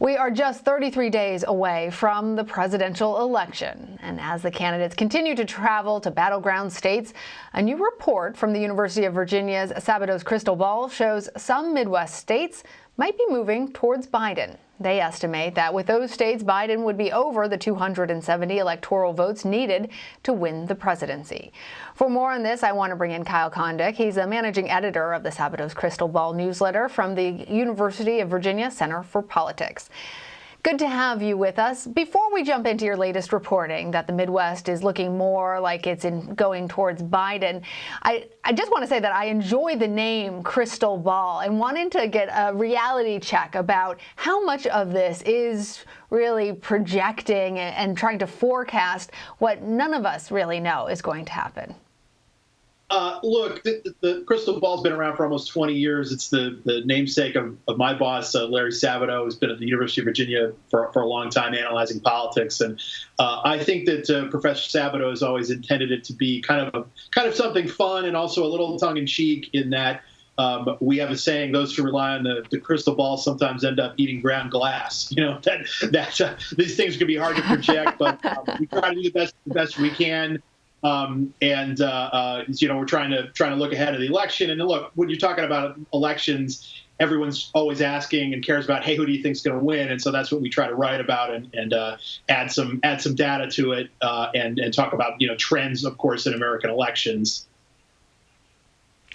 We are just 33 days away from the presidential election. And as the candidates continue to travel to battleground states, a new report from the University of Virginia's Sabato's Crystal Ball shows some Midwest states might be moving towards Biden. They estimate that with those states, Biden would be over the 270 electoral votes needed to win the presidency. For more on this, I want to bring in Kyle Kondik. He's a managing editor of the Sabato's Crystal Ball newsletter from the University of Virginia Center for Politics. Good to have you with us. Before we jump into your latest reporting that the Midwest is looking more like it's going towards Biden, I just want to say that I enjoy the name Crystal Ball and wanted to get a reality check about how much of this is really projecting and trying to forecast what none of us really know is going to happen. Look, the crystal ball's been around for almost 20 years. It's the namesake of my boss, Larry Sabato, who's been at the University of Virginia for a long time analyzing politics. And I think that Professor Sabato has always intended it to be kind of something fun and also a little tongue-in-cheek in that we have a saying, those who rely on the crystal ball sometimes end up eating ground glass. You know, that these things can be hard to project, but we try to do the best we can. We're trying to look ahead of the election. And look, when you're talking about elections, everyone's always asking and cares about, hey, who do you think is going to win? And so that's what we try to write about and add some data to it and talk about, trends, of course, in American elections.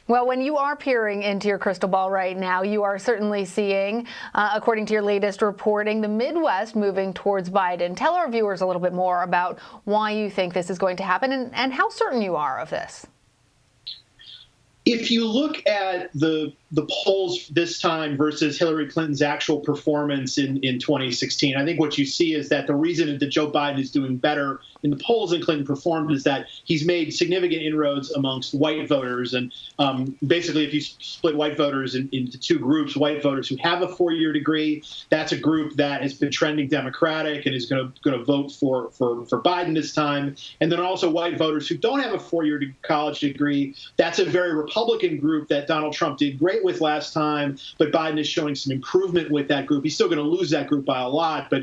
Well, when you are peering into your crystal ball right now, you are certainly seeing, according to your latest reporting, the Midwest moving towards Biden. Tell our viewers a little bit more about why you think this is going to happen and how certain you are of this. If you look at the polls this time versus Hillary Clinton's actual performance in 2016, I think what you see is that the reason that Joe Biden is doing better in the polls than Clinton performed is that he's made significant inroads amongst white voters. And basically, if you split white voters into two groups, white voters who have a four-year degree, that's a group that has been trending Democratic and is going to vote for Biden this time. And then also white voters who don't have a four-year college degree, that's a very Republican group that Donald Trump did great with last time, but Biden is showing some improvement with that group. He's still going to lose that group by a lot, but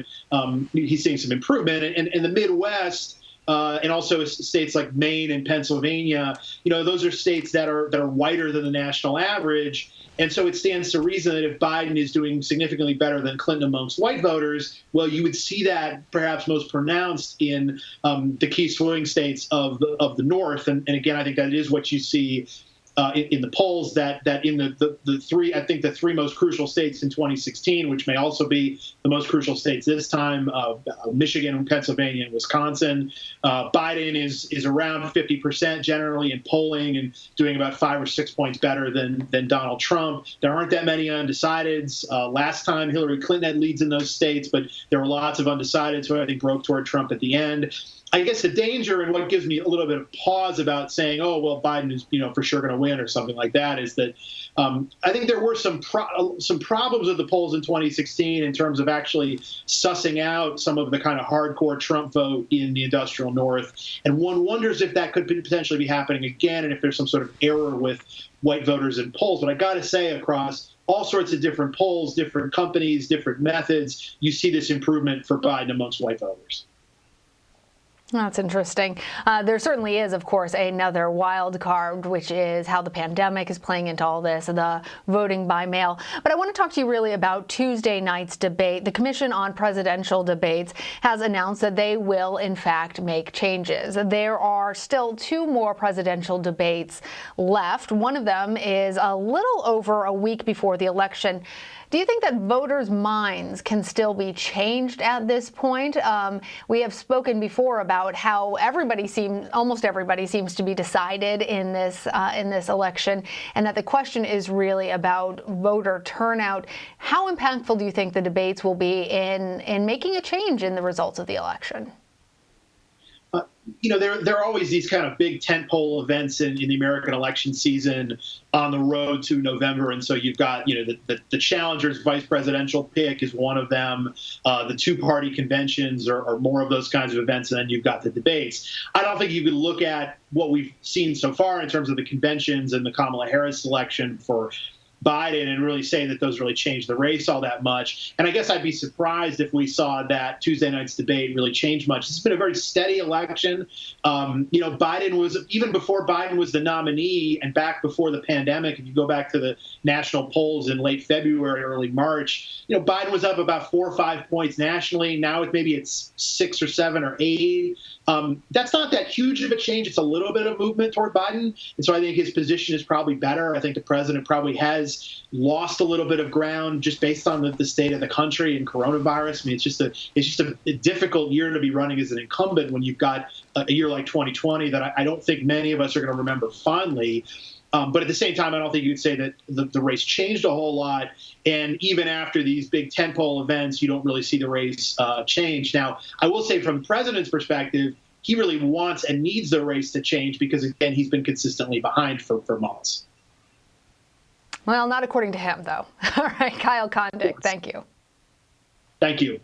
he's seeing some improvement. And in the Midwest, and also states like Maine and Pennsylvania, those are states that are whiter than the national average. And so it stands to reason that if Biden is doing significantly better than Clinton amongst white voters, well, you would see that perhaps most pronounced in the key swing states of the North. And again, I think that is what you see in the polls, that in the three most crucial states in 2016, which may also be the most crucial states this time, Michigan, Pennsylvania, and Wisconsin, Biden is around 50% generally in polling and doing about 5 or 6 points better than Donald Trump. There aren't that many undecideds. Last time Hillary Clinton had leads in those states, but there were lots of undecideds who I think broke toward Trump at the end. I guess the danger and what gives me a little bit of pause about saying, oh, well, Biden is, for sure going to win or something like that is that I think there were some problems with the polls in 2016 in terms of actually sussing out some of the kind of hardcore Trump vote in the industrial North. And one wonders if that could potentially be happening again and if there's some sort of error with white voters in polls. But I got to say, across all sorts of different polls, different companies, different methods, you see this improvement for Biden amongst white voters. That's interesting. There certainly is, of course, another wild card, which is how the pandemic is playing into all this, the voting by mail. But I want to talk to you really about Tuesday night's debate. The Commission on Presidential Debates has announced that they will, in fact, make changes. There are still 2 more presidential debates left. One of them is a little over a week before the election. Do you think that voters' minds can still be changed at this point? We have spoken before about how almost everybody seems to be decided in this election, and that the question is really about voter turnout. How impactful do you think the debates will be in making a change in the results of the election? There are always these kind of big tentpole events in the American election season on the road to November. And so you've got, the challengers vice presidential pick is one of them. The two-party conventions are more of those kinds of events. And then you've got the debates. I don't think you could look at what we've seen so far in terms of the conventions and the Kamala Harris election for Biden and really say that those really changed the race all that much. And I guess I'd be surprised if we saw that Tuesday night's debate really change much. It's been a very steady election. Biden was, even before Biden was the nominee and back before the pandemic, if you go back to the national polls in late February, early March, Biden was up about 4 or 5 points nationally. Now maybe it's 6 or 7 or 8. That's not that huge of a change. It's a little bit of movement toward Biden. And so I think his position is probably better. I think the president probably has lost a little bit of ground just based on the state of the country and coronavirus. I mean, it's just a difficult year to be running as an incumbent when you've got a year like 2020 that I don't think many of us are going to remember fondly. But at the same time, I don't think you could say that the race changed a whole lot. And even after these big tentpole events, you don't really see the race change. Now, I will say from the president's perspective, he really wants and needs the race to change because, again, he's been consistently behind for months. Well, not according to him, though. All right, Kyle Kondik, thank you. Thank you.